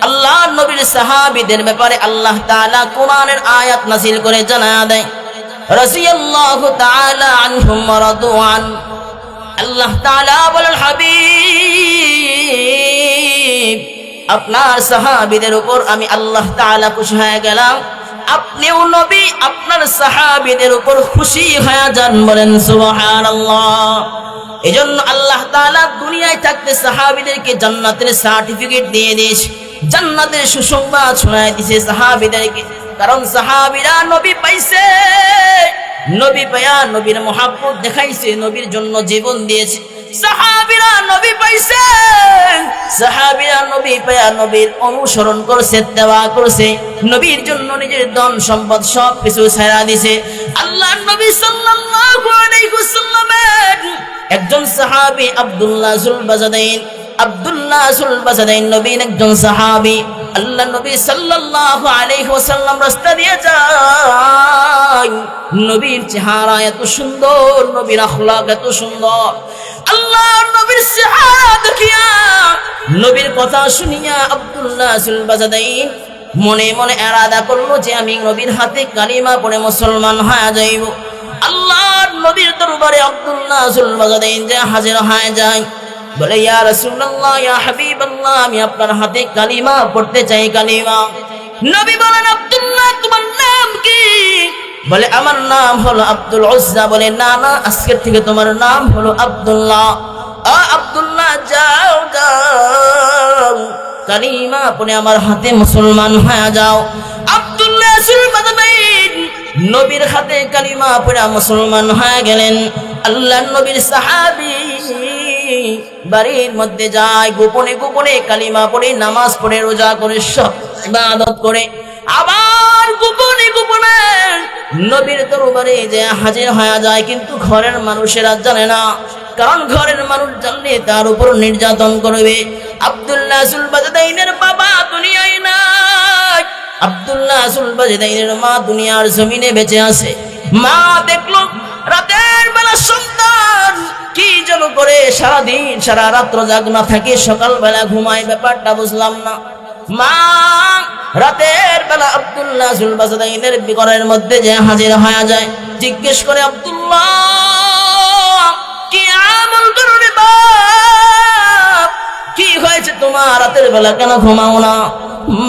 আল্লাহ নবীর সাহাবীদের ব্যাপারে আল্লাহ তাআলা কোরআনের আয়াত নাযিল করে জানায়া দেয়, রাদিয়াল্লাহু তাআলা আনহুম ওয়া রাদু আন। আল্লাহ তাআলা বলেন, হাবিব আপনার সাহাবীদের উপর আমি আল্লাহ তাআলা খুশি হয়ে গেলাম, আপনিও নবী আপনার সাহাবীদের উপর খুশি হয়ে যান। বলেন সুবহানাল্লাহ। এজন্য আল্লাহ তাআলা দুনিয়ায় থাকতে সাহাবীদেরকে জান্নাতের সার্টিফিকেট দিয়ে দিয়েছে, জান্নাতের সুসংবাদ শোনায় দিয়েছে সাহাবীদেরকে। কারণ সাহাবীরা নবী পাইছে, নবী পায়া নবীর মুহাব্বত দেখাইছে, নবীর জন্য জীবন দিয়েছে। সাহাবীরা নবী পাইছে, সাহাবীরা নবী পায়া নবীর অনুসরণ করছে, ইত্তেবা করছে, নবীর জন্য নিজের ধন সম্পদ সব কিছু ছেড়ে দিয়েছে। আল্লাহর নবী সাল্লাল্লাহু আলাইহি ওয়াসাল্লামের একজন সাহাবী আব্দুল্লাহ যুল বাজাদাইন, আব্দুল্লাহ যুল বাজাদাইন নবীর একজন সাহাবী। আল্লাহ নবী সাল্লাল্লাহু আলাইহি ওয়াসাল্লাম রাস্তা দিয়ে যায়, নবীর চেহারা এত সুন্দর, নবীর আখলাক এত সুন্দর। আল্লাহ নবীর চেহারা দেখিয়া, নবীর কথা শুনিয়া আব্দুল্লাহ যুল বাজাদাইন মনে মনে ইরাদা করলো যে আমি নবীর হাতে কালিমা পড়ে মুসলমান হয়ে যাইব। আল্লাহর নবীর দরবারে আব্দুল্লাহ যুল বাজাদাইন যে হাজির হয়ে যায়, বলে, ইয়া রাসূলুল্লাহ, ইয়া হাবিবাল্লাহ, আমি আপনার হাতে কালিমা পড়তে চাই, কালিমা। নবী বলেন, আব্দুল্লাহ তোমার নাম কি? বলে, আমার নাম হলো আব্দুল উজ্জা। বলে, না না, আজকের থেকে তোমার নাম হলো আব্দুল্লাহ। আব্দুল্লাহ যাও যাও, কালিমা পড়ে আমার হাতে মুসলমান হয়ে যাও। আব্দুল্লাহ নবীর হাতে কালিমা পড়ে মুসলমান হয়ে গেলেন। আল্লাহর নবীর সাহাবী বাড়ির মধ্যে যায়, গোপনে গোপনে কালিমা পড়ে, নামাজ পড়ে, রোজা করে, সব ইবাদত করে, আবার গোপনে গোপনে নবীর দরবারে যে হাজির হয়ে যায়। কিন্তু ঘরের মানুষেরা জানে না, কারণ ঘরের মানুষ জানলে তার উপর নির্যাতন করবে। আব্দুল্লাহ যুল বাজাদাইনের বাবা দুনিয়ায় নাই, আব্দুল্লাহ যুল বাজাদাইনের মা দুনিয়ার জমিনে বেঁচে আছে। মা দেখলো রাতের বেলা সন্তান কি যেন করে, সারাদিন সারা রাত্র জাগনা থাকে, সকালবেলা ঘুমায়, ব্যাপারটা বুঝলাম না। মা রাতের বেলা আব্দুল্লাহ যুল বাজাদাইনের ঘরের মধ্যে যে হাজির হয়ে যায়, জিজ্ঞেস করে, আব্দুল্লাহ কি আমল করবে বাপ, কি হয়েছে তোমার, রাতের বেলা কেন ঘুমাও না?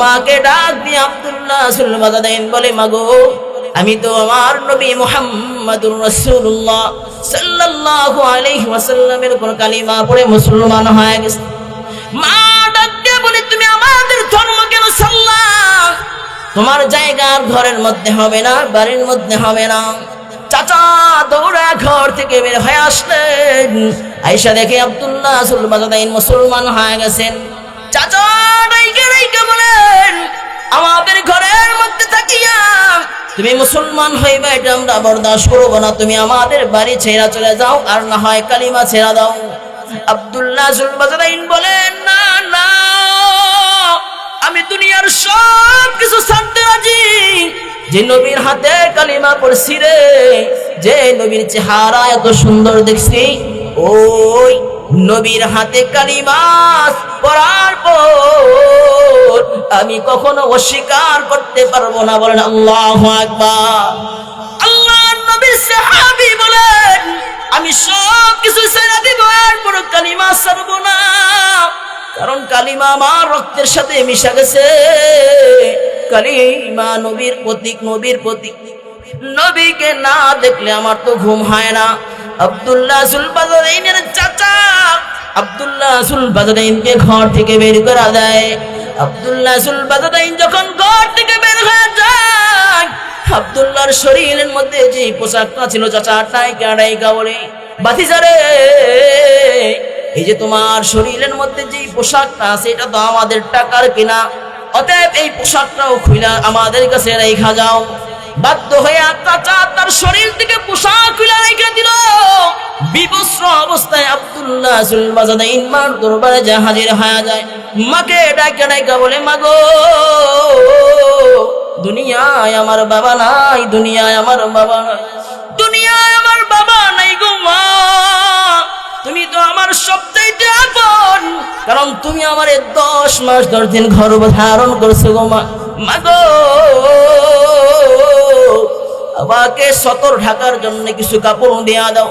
মাকে ডাক দিয়ে আব্দুল্লাহ যুল বাজাদাইন বলে, মাগো আমি তো আমার নবী মুহাম্মদুর রাসূলুল্লাহ সাল্লাল্লাহু আলাইহি ওয়াসাল্লামের উপর কালিমা পড়ে মুসলমান হয়ে গেছে। মা ডাক দিয়ে বলে, তুমি আমাদের ধর্ম কেন ছাড়লা? তোমার জায়গার ঘরের মধ্যে হবে না, বাড়ির মধ্যে হবে না। চাচা দৌড়া ঘর থেকে বের হয়ে আসলেন, আয়েশা দেখে আব্দুল্লাহ সুলবাজাদাইন মুসলমান হয়ে গেছেন। চাচা রাইকে রাইকে বলেন, আমাদের ঘরের মধ্যে থাকিয়া তুমি মুসলমান হইবে এটা আমরা বরদাস্ত করব না, তুমি আমাদের বাড়ি ছেড়ে চলে যাও, আর না হয় কালিমা ছেড়ে দাও। আব্দুল্লাহ সুলবাজাদাইন বলেন, না না, আমি দুনিয়ার সব কিছু ছাড়তে রাজি, যে নবীর হাতে কালিমা পড়ছি রে, যে নবীর চেহারা এত সুন্দর দেখছি, ওই নবীর হাতে কালিমা পড়ার পর আমি কখনো অস্বীকার করতে পারবো না। বলেন আল্লাহু আকবার। আল্লাহর নবীর সাহাবী বলেন, আমি সব কিছু ছেড়ে দিব, আর পর কালিমা ছাড়বো না, কারণ কালিমা আমার রক্তের সাথে মিশে গেছে। কালিমা নবীর প্রতীক, নবীর প্রতীক। নবীকে না দেখলে আমার তো ঘুম হয় না। আব্দুল্লাহ সুলবাজাদাইনের চাচা আব্দুল্লাহ সুলবাজাদাইনকে ঘর থেকে বের করা দেয়। আব্দুল্লাহ সুলবাজাদাইন যখন ঘর থেকে বের হয়ে যায়, আব্দুল্লাহর শরীরের মধ্যে যে পোশাকটা ছিল, চাচা টাইকা টাইকা বলে, বাতিজারে এই যে তোমার শরীরের মধ্যে যে পোশাকটা আছে, এটা তো আমাদের টাকার কিনা, অতএব এই পোশাকটাও খুইলা আমাদের কাছে রেখা যাও। বাধ্য হয়ে চাচা তার শরীর থেকে পোশাক খুলে রেখে দিল। বিবস্ত্র অবস্থায় আব্দুল্লাহ সুলবাজাদাইন মার দরবারে যা হাজির হয়ে যায়। মাকে ডাকা ডাকা বলে, মাগো, দুনিয়ায় আমার বাবা নাই, দুনিয়ায় আমার বাবা নাই, দুনিয়ায় আমার বাবা নাই গো মা, তুমি তো আমার সবচাইতে আপন, কারণ তুমি আমার 10 মাস 10 দিন গর্ভ ধারণ করছো গো মা। মাগো, আমাকে সতর ঢাকার জন্য কিছু কাপড় দেয়া দাও।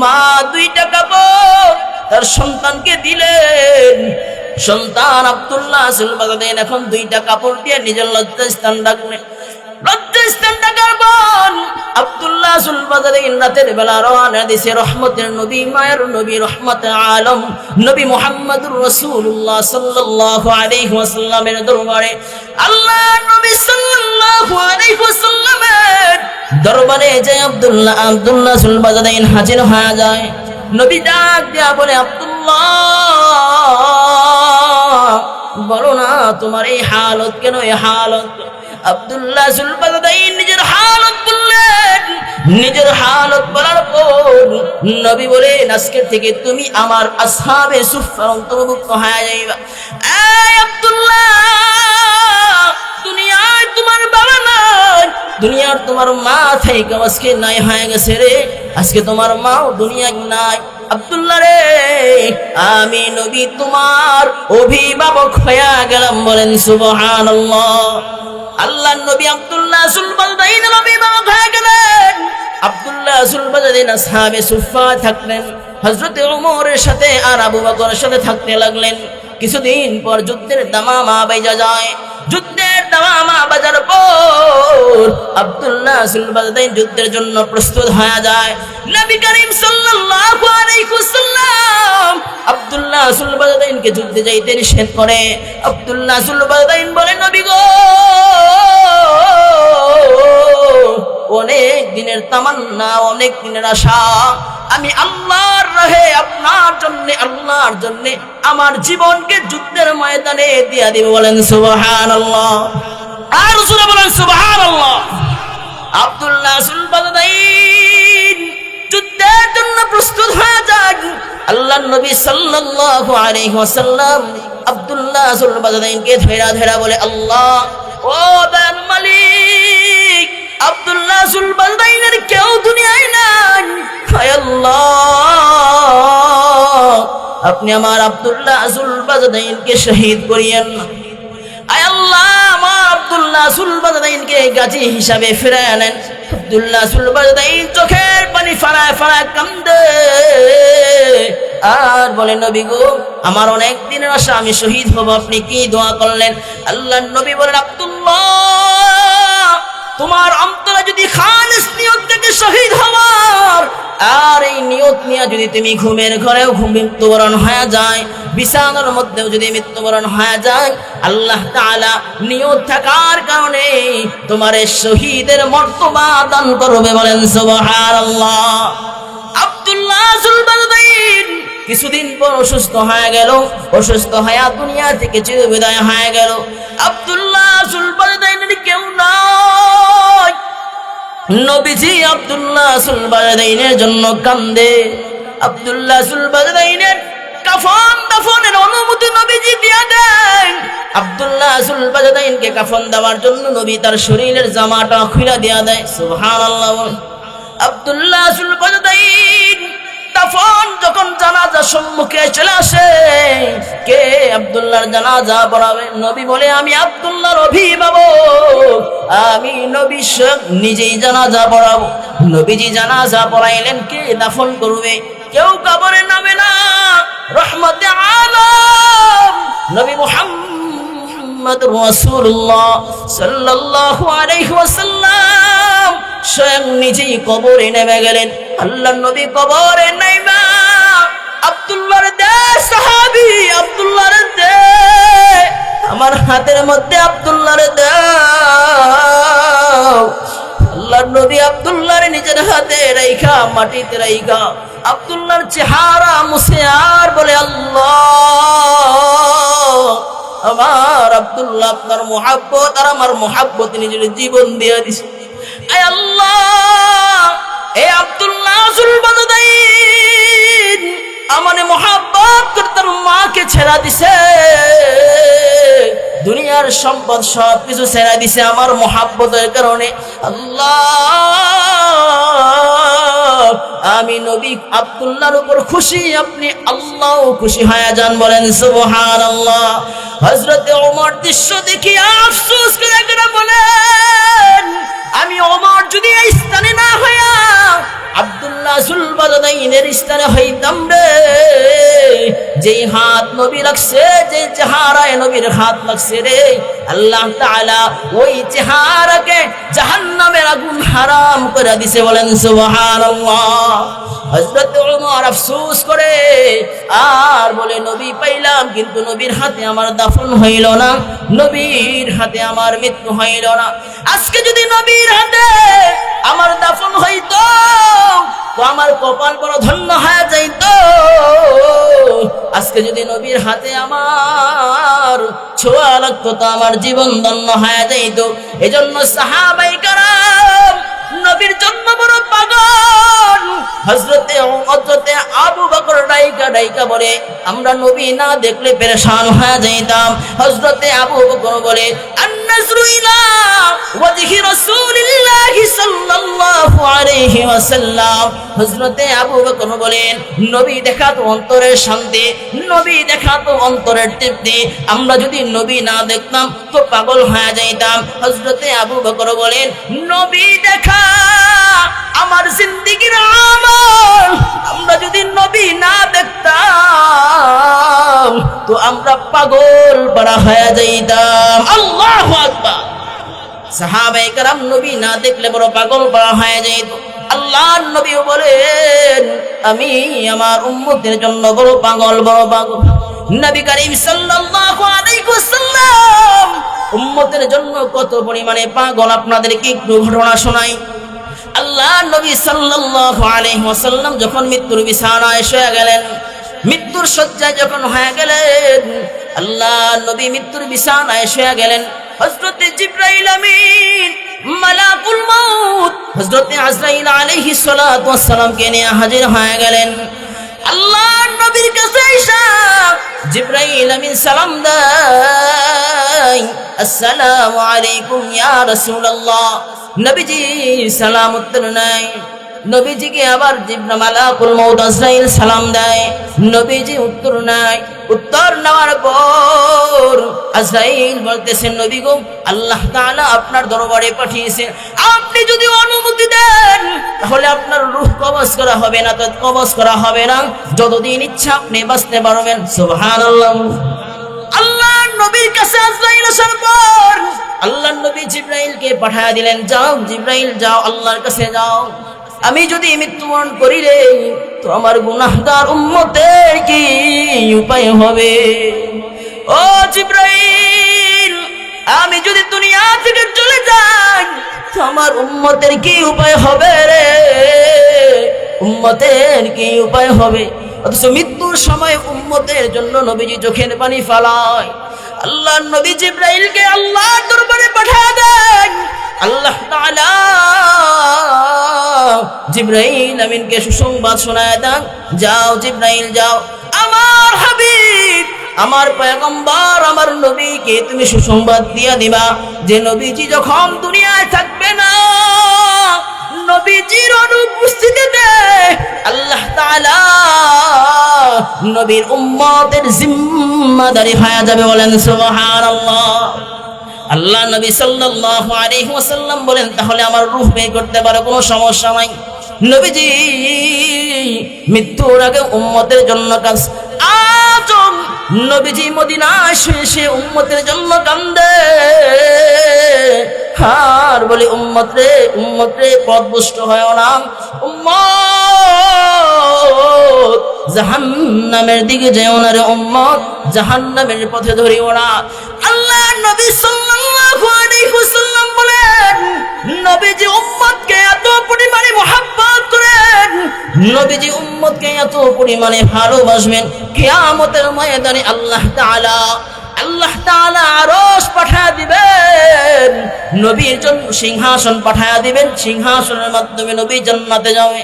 মা 2টা কাপড় তার সন্তানকে দিলেন। সন্তান আব্দুল্লাহ সুলবাজাদাইন এখন 2টা কাপড় দিয়ে নিজের লজ্জাস্থান ডাকলেন। লজ্জাস্থান ডাকার পর আব্দুল্লাহ সুলবাজাদাইন রাতের বেলা রওনা দিছে রহমতের নবী, মায়ের নবী, রহমতে আলম নবী মুহাম্মদুর রাসূলুল্লাহ সাল্লাল্লাহু আলাইহি ওয়াসাল্লামের দরবারে। আল্লাহর নবী সাল্লাল্লাহু আলাইহি ওয়াসাল্লামের দরবারে যে আব্দুল্লাহ সুলবাজাদাইন হাজির হয়ে যায়। নবী ডাক দিয়া বলে, আব্দুল্লাহ, বলো না তোমার এই হালত কেন, এই হালত? আব্দুল্লাহ সুলবাজাদাইন নিজের হালত বললেন। নিজের হালত বলার পর নবী বলেন, আজকে থেকে তুমি আমার আসহাবে সুফফার অন্তর্ভুক্ত হয়ে যাইবা। এই আব্দুল্লাহ, দুনিয়ায় তোমার বাবা নাই, দুনিয়ার তোমার মা থেকে আজকে নাই হয়ে গেছে রে, আজকে তোমার মাও দুনিয়ায় নাই। আব্দুল্লাহ রে, আমি নবী তোমার অভিভাবক হয়ে গেলাম। বলেন সুবহানাল্লাহ। আল্লাহর নবী আব্দুল্লাহ সুলবাজাদাইনের অভিভাবক হয়ে গেলেন। আব্দুল্লাহ সুলবাজাদাইন আসহাবে সুফফা থাকলেন, হযরত ওমরের সাথে আর আবু বকরের সাথে থাকতে লাগলেন। কিছুদিন পর যুদ্ধের দামামা বেজে যায়। যুদ্ধের দামামা বাজার পর আব্দুল্লাহ সুলবাজাদাইন যুদ্ধের জন্য প্রস্তুত হয়ে যায়। নবী করিম সাল্লাল্লাহু আলাইহি ওয়াসাল্লাম আব্দুল্লাহ সুলবাজাদাইনকে যুদ্ধে যাইতে নিষেধ করে। আব্দুল্লাহ সুলবাজাদাইন বলে, নবী গো, অনেক দিনের তামান্না, অনেক দিনের আশা, আমি আল্লাহর রাহে আল্লাহর জন্য আমার জীবনকে যুদ্ধের ময়দানে দিয়া দিব। বলেন সুবহানাল্লাহ। আর রাসূল বলেন সুবহানাল্লাহ। আব্দুল্লাহ সুলবাজাদাইন যুদ্ধের জন্য প্রস্তুত হয়ে যান। আল্লাহর নবী সাল্লাল্লাহু আলাইহি ওয়াসাল্লাম আব্দুল্লাহ সুলবাজাদাইনকে ধৈরা ধৈরা বলে, আল্লাহ, ও দয়াল মালিক, আব্দুল্লাহ সুলবাজাদাইনের কেউ দুনিয়ায় নাই, হায় আল্লাহ, আপনি আমার আব্দুল্লাহ সুলবাজাদাইনকে শহীদ করিয়েন। আয় আল্লাহ, আমার আব্দুল্লাহ সুলবাজাদাইনকে গাজী হিসাবে ফিরায় আনেন। আব্দুল্লাহ সুলবাজাদাইন চোখের পানি ফাড়ায় ফাড়ায় কান্দে আর বলে, নবী গো, আমার অনেক দিনের আশা, আমি শহীদ হব, আপনি কি দোয়া করলেন? আল্লাহর নবী বলেন, আব্দুল্লাহ, তোমার অন্তরে যদি খালিস নিয়ত থেকে শহীদ হওয়ার আর এই নিয়ত নিয়ে যদি তুমি ঘুমের ঘরেও মৃত্যুবরণ হয়ে যায়, বিছানার মধ্যেও যদি মৃত্যুবরণ হয়ে যায়, আল্লাহ তাআলা নিয়ত থাকার কারণে তোমার শহীদের মর্তবা দান করবে। বলেন সুবহানাল্লাহ। আব্দুল্লাহ যুলবারদাইন কিছুদিন পর অসুস্থ হয়ে গেল, অসুস্থ হয়ে দুনিয়া থেকে চিরবিদায় হয়ে গেল। আব্দুল্লাহ যুলবারদাইনের কেউ নাই। নবীজি আব্দুল্লাহ যুলবারদাইনের জন্য কান্দে। আব্দুল্লাহ যুলবারদাইনের কাফন দাফনের অনুমতি নবীজি দিয়ে দেন। আব্দুল্লাহ যুলবারদাইনকে কাফন দেওয়ার জন্য নবী তার শরীরের জামাটা খুলে দিয়ে দেয়। সুবহানাল্লাহ। আব্দুল্লাহ যুলবারদাইন দাফন যখন জানাজা সম্মুখে চলে আসে, কে আব্দুল্লাহর জানাজা পড়াবে? নবী বলে, আমি আব্দুল্লাহর অভিভাবক, আমি নবী নিজেই জানাজা পড়াবো। নবীজি জানাজা পড়াইলেন, কে দাফন করবে? কেউ কবরে নামে না। রহমতে আলম নবী মুহাম্মদ রাসূলুল্লাহ সাল্লাল্লাহু আলাইহি ওয়াসাল্লাম স্বয়ং নিজেই কবরে নেমে গেলেন। আল্লাহর নবী কবরে নাইমা আব্দুল্লাহর দে সাহাবী, আব্দুল্লাহর দে, আমার হাতের মধ্যে আব্দুল্লাহর দাও। আল্লাহর নবী আব্দুল্লাহর নিজের হাতে রাইখা, মাটিতে রাইখা আব্দুল্লাহর চেহারা মুছে আর বলে, আল্লাহ, আমার আব্দুল্লাহ আপনার মুহাব্বত আর আমার মুহাব্বত নিজের জীবন দিয়ে দিছে। আয় আল্লাহ, এ আব্দুল্লাহ যুলবারদাইন আমারে মুহাব্বত করে তার মাকে ছেড়া দিছে, দুনিয়ার সম্পদ সব কিছু ছেড়া দিছে আমার মুহাব্বতের কারণে। আল্লাহ, আমি নবী আব্দুল্লাহর উপর খুশি, আপনি আল্লাহ খুশি হয়ে যান। বলেন সুবহানাল্লাহ। হযরতে ওমর দৃশ্য দেখি আফসোস করে বলেন, আমি ওমর যদি এই স্থানে না হইয়া আব্দুল্লাহ যুলবারদাইনের স্থানে হইতাম রে, যেই হাত নবী রাখছে, যে চেহারায় নবীর হাত লাগছে রে, আল্লাহ তাআলা ওই চেহারাকে জাহান্নামের আগুন হারাম করে দিছে। বলেন সুবহানাল্লাহ। হযরত ওমর আফসোস করে আর বলে, নবী পাইলাম কিন্তু নবীর হাতে আমার দাফন হইল না, নবীর হাতে আমার মৃত্যু হইল না। আজকে যদি নবীর হাতে আমার দাফন হইতো তো আমার কপাল বড় ধন্য হয়ে যাইত। আজকে যদি নবীর হাতে আমার ছোঁয়া লাগতো তো আমার জীবন ধন্য হয়ে যাইত। এজন্য সাহাবায়ে কেরাম নবীর জন্য বড় পাগল। হযরতে আবু বকর ডাইকা বলে, আমরা নবী না দেখলে পেরেশান হয়ে যাইতাম। হযরতে আবু বকর বলে, আন-নাজরু ইলা ওয়াজহি রাসূলিল্লাহি সাল্লাল্লাহু আলাইহি ওয়াসাল্লাম। হযরতে আবু বকর বলেন, নবী দেখা তো অন্তরের শান্তি, নবী দেখা তো অন্তরের তৃপ্তি, আমরা যদি নবী না দেখতাম তো পাগল হয়ে যাইতাম। হযরতে আবু বকর বলেন, নবী দেখা আমার জিন্দেগীর আমল, আমরা যদি নবী না দেখতাম তো আমরা পাগল পারা হয়ে যাইতাম। আল্লাহু আকবার। সাহাবায়ে কেরাম নবী না দেখলে বড় পাগল পারা হয়ে যাইত। আল্লাহর নবীও বলেন, আমি আমার উম্মতের জন্য বড় পাগল, বড় পাগল। নবী করিম সাল্লাল্লাহু আলাইহি ওয়াসাল্লাম উম্মতের জন্য কত পরিমাণে পাগল আপনাদেরকে একটু ঘটনা শোনাই। আল্লাহ নবী সাল্লাল্লাহু আলাইহি ওয়াসাল্লাম যখন মৃত্যুর বিছানায় শুয়ে গেলেন, মৃত্যুর শয্যায় যখন হয়ে গেলেন, আল্লাহ নবী মৃত্যুর বিছানায় শুয়ে গেলেন। হযরতে জিবরাইল আমিন মালাকুল মাউত হযরতে আজরাইল আলাইহিস সালাতু ওয়াস সালামকে নিয়ে হাজির হয়ে গেলেন। আল্লাহ নবীর কাছে আয়েশা জিবরাইল আমিন সালাম দেয়, আসসালামু আলাইকুম ইয়া রাসূলুল্লাহ। নবীজি সালাম উত্তর নাই। নবীজিকে আবার জিবরাইল মালাকুল মাউত আজরাইল সালাম দেয়, নবীজি উত্তর নাই। উত্তর নেওয়ার পর আজরাইল বলতেছেন, নবী গো, আল্লাহ তাআলা আপনার দরবারে পাঠিয়েছেন, আপনি যদি অনুমতি দেন তাহলে আপনার রূহ কবজ করা হবে না, তো কবজ করা হবে না, যতদিন ইচ্ছা আপনি বাঁচতে পারবেন। সুবহানাল্লাহ। আল্লাহ নবীর কাছে আজরাইল আসার পর আল্লাহ নবী জিবরাইলকে পাঠিয়ে দিলেন, যাও জিবরাইল যাও, আল্লাহর কাছে যাও। আমি যদি মৃত্যুবরণ করি রে, তো আমার গুনাহগার উম্মতের কি উপায় হবে? ও জিবরাইল, আমি যদি দুনিয়া থেকে চলে যাই, তো আমার উম্মতের কি উপায় হবে রে? উম্মতের কি উপায় হবে? অথচ মৃত্যুর সময় উম্মতের জন্য নবীজি চোখের পানি ফালায়। আল্লাহ নবী জিবরাইলকে আল্লাহর দরবারে পাঠিয়ে দেন। আল্লাহ তাআলা জিবরাইল আমিনকে সুসংবাদ শোনায় দেন, যাও জিবরাইল যাও, আমার হাবিব, আমার পয়গম্বর, আমার নবীকে তুমি সুসংবাদ দিয়া দিবা যে নবীজি যখন দুনিয়ায় থাকবে না, নবীজির অনুপস্থিতিতে আল্লাহ তাআলা নবীর উম্মতের জিম্মাদারি হয়ে যাবে। বলেন সুবহানাল্লাহ। আল্লাহ নবী সাল্লাল্লাহু আলাইহি ওয়াসাল্লাম বলেন, তাহলে আমার রূহ বের করতে পারো, কোনো সমস্যা নাই। নবীজি মৃত্যুর আগে উম্মতের জন্য কাজ। আজম নবীজি মদিনায় শুয়ে উম্মতের জন্য কান্দে, আর বলে উম্মত রে, উম্মত রে, পথভ্রষ্ট হয় না, উম্মত জাহান্নামের দিকে যেও না রে, উম্মত জাহান্নামের পথে ধরিও না। আল্লাহ নবী সাল্লাল্লাহু আলাইহি ওয়াসাল্লাম বলেন, নবীজি উম্মতকে এত পরিমাণে মহব্বত করেন, নবীজি উম্মতকে এত পরিমাণে ভালোবাসবেন, কিয়ামতের ময়দানে আল্লাহ তাআলা আরশ পাঠিয়ে দিবেন, নবীর জন্য সিংহাসন পাঠিয়ে দিবেন, সিংহাসনের মাধ্যমে নবী জান্নাতে যাবে।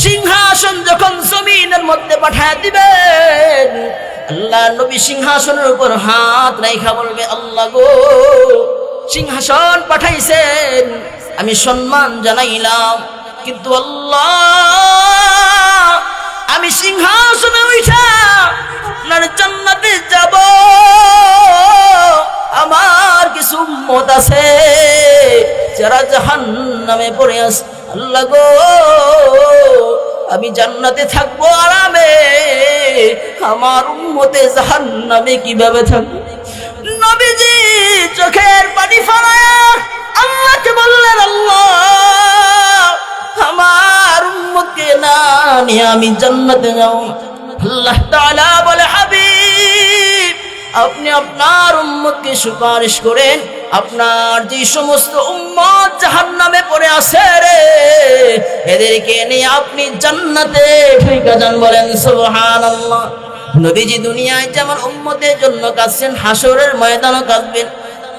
সিংহাসন যখন জমিনের মধ্যে পাঠিয়ে দিবেন, আল্লাহ নবী সিংহাসনের উপর হাত রাইখা বলবে, আল্লাহ গো, সিংহাসন পাঠাইছেন, আমি সম্মান জানাইলাম, কিন্তু আল্লাহ আমি সিংহাসনে উঠা আপনার জান্নাতে যাব, আমার কিছু উম্মত আছে যারা জাহান্নামে পড়ে আছে, আল্লাহ গো আমি জান্নাতে থাকবো আরামে, আমার উম্মতে জাহান্নামে কিভাবে থাকবে? নবীজি চোখের পানি ফেলায়া আল্লাহকে বললেন, আল্লাহ আমার উম্মতকে না নিয়ে আমি জান্নাতে যাব। আল্লাহ তাআলা বলে, হাবিব, আপনি আপনার উম্মতকে সুপারিশ করেন, আপনার যে সমস্ত উম্মত জাহান্নামে পড়ে আছে রে, এদেরকে নিয়ে আপনি জান্নাতে ঢুকে যান। বলেন সুবহানাল্লাহ। নবীজি দুনিয়ায় যেমন উম্মতের জন্য কাঁদছেন, হাসরের ময়দানও কাঁদবেন।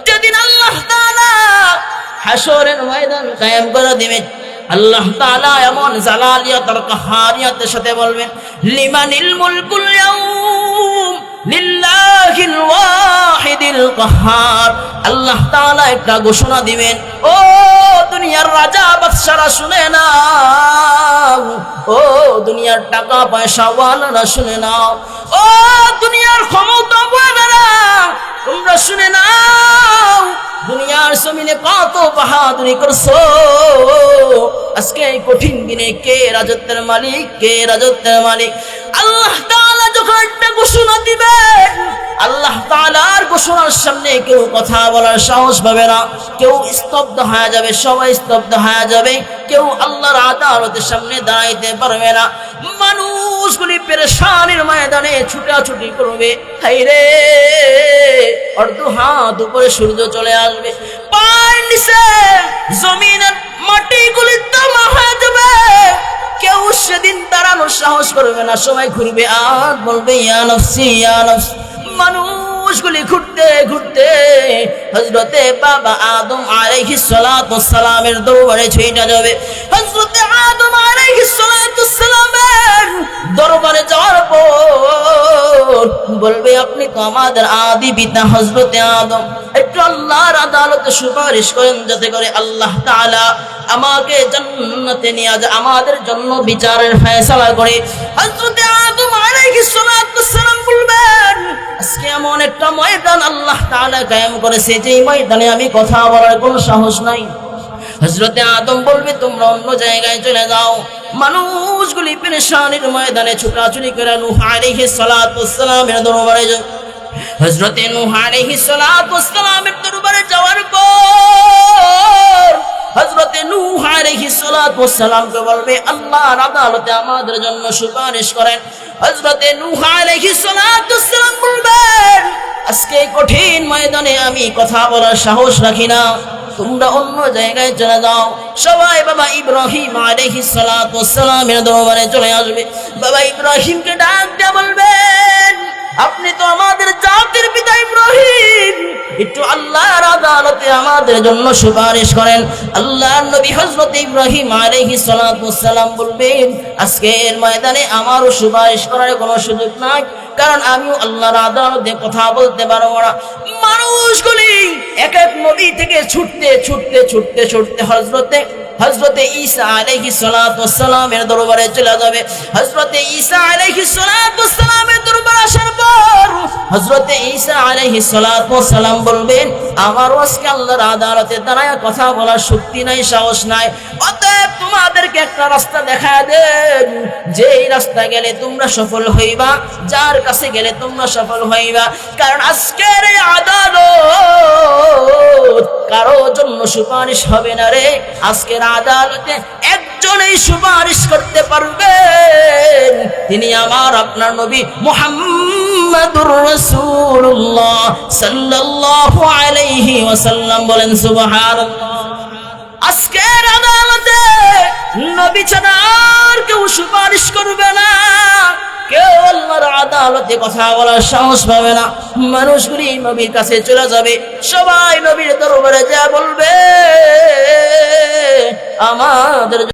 যেদিন আল্লাহ তাআলা হাসরের ময়দান কায়েম করে দিবেন, আল্লাহ তাআলা এমন জালালিয়াত আর কাহারিয়াতের সাথে বলবেন, লিমানিল মুলকুল ইয়াউম লিল্লাহিল ওয়াহিদিল কাহার। আল্লাহ তাআলা একটা ঘোষণা দিবেন, ও দুনিয়ার রাজা বাদশারা শুনে নাও, ও দুনিয়ার টাকা পয়সা ওয়ালারা শুনে নাও, ও দুনিয়ার ক্ষমতা ওয়ালারা তোমরা শুনে নাও, দুনিয়ার জমিনে কত বাহাদুরি করছো, আজকে এই কঠিন দিনে কে রাজত্বের মালিক, কে রাজত্বের মালিক? আল্লাহ তাআলা যখন একটা ঘোষণা দিবেন, আল্লাহ তাআলার ঘোষণার সামনে কেউ কথা বলার সাহস পাবে না, কেউ স্তব্ধ হয়ে যাবে, সবাই স্তব্ধ হয়ে যাবে, কেউ আল্লাহর আদালতের সামনে দাঁড়াইতে পারবে না। মানুষগুলি পেরেশানির ময়দানে ছুটাছুটি করবে, হায়রে অর্ধ হাত উপরে সূর্য চলে আসবে, পায়ের নিচে জমিনের মাটিগুলি তামা হয়ে যাবে, কেউ সেদিন দাঁড়ানোর সাহস করবে না, সবাই ঘুরবে আর বলবে ইয়া নফসি ইয়া নফসি। মানুষগুলি ঘুরতে ঘুরতে হযরতে বাবা আদম আলাইহিস সালাতু ওয়াস সালামের দরবারে ছুটে যাবে। হযরতে আদম আলাইহিস সালাতু ওয়াস সালামের দরবারে যাওয়ার পর বলবে, আপনি তো আমাদের আদি পিতা হযরতে আদম, একটু আল্লাহর আদালতে সুপারিশ করেন যাতে করে আল্লাহ তাআলা আমাকে জান্নাতে নিয়ে যায়, আমাদের জন্য বিচারের ফয়সালা করে। হযরতে আদম আলাইহিস সালাতু ওয়াস সালাম বলবেন, আজকে এমন একটা ময়দান আল্লাহ তাআলা কায়েম করেছে, যেই ময়দানে আমি কথা বলার কোনো সাহস নাই। হযরতে আদম বলবে, তোমরা অন্য জায়গায় চলে যাও। মানুষগুলি পেরেশানির ময়দানে ছুটাছুটি করে নূহ আলাইহিস সালাতু ওয়াস সালামের দরবারে যায়। হযরতে নূহ আলাইহিস সালাতু ওয়াস সালামের দরবারে যাওয়ার পর হযরতে নূহ আলাইহিস সালাতু ওয়াস সালামকে বলবে আল্লাহর আদালতে আমাদের জন্য সুপারিশ করেন। হযরতে নূহ আলাইহিস সালাতু ওয়াস সালাম বলবেন আজকে কঠিন ময়দানে আমি কথা বলার সাহস রাখি না, তোমরা অন্য জায়গায় চলে যাও। সবাই বাবা ইব্রাহিম আলাইহিস সালাতু ওয়াস সালামের দরবারে চলে আসবে। বাবা ইব্রাহিমকে ডাক দিয়ে বলবেন আপনি তো আমাদের জাতির পিতা ইব্রাহিম, একটু আল্লাহর আদালতে আমাদের জন্য সুপারিশ করেন। আল্লাহর নবী হযরত ইব্রাহিম আলাইহিস সালাতু ওয়াস সালাম বলবেন আজকের ময়দানে আমারও সুপারিশ করার কোনো সুযোগ নাই, কারণ আমিও আল্লাহর আদালতে কথা বলতে পারবো না। মানুষগুলি এক এক নবী থেকে ছুটতে ছুটতে ছুটতে ছুটতে হযরতে ঈসা আলাইহিস সালাতু ওয়াস সালামের দরবারে চলে যাবে। হযরতে ঈসা আলাইহিস সালাতু ওয়াস সালামের দরবারে আসার পর হযরতে ঈসা আলাইহিস সালাতু ওয়াস সালাম বলবেন আমারও আজকে আল্লাহর আদালতে দাঁড়ায় কথা বলার শক্তি নাই, সাহস নাই, অতএব তোমাদেরকে একটা রাস্তা দেখায় দেন, যেই রাস্তা গেলে তোমরা সফল হইবা, যার কাছে গেলে তোমরা সফল হইবা। কারণ আজকের এই আদালত কারো জন্য সুপারিশ হবে না রে। আজকের আদালতে একজনই সুপারিশ করতে পারবেন, তিনি আমার আপনার নবী মুহাম্মাদুর রাসূলুল্লাহ সাল্লাল্লাহু আলাইহি ওয়াসাল্লাম। বলেন সুবহানাল্লাহ। আজকের আদালতে নবী ছাড়া আর কেউ সুপারিশ করবে না, কেউ আল্লাহর আদালতে কথা বলার সাহস পাবে না। মানুষগুলি নবীর কাছে চলে যাবে, সবাই নবীর দরবারে যা বলবে আমাদের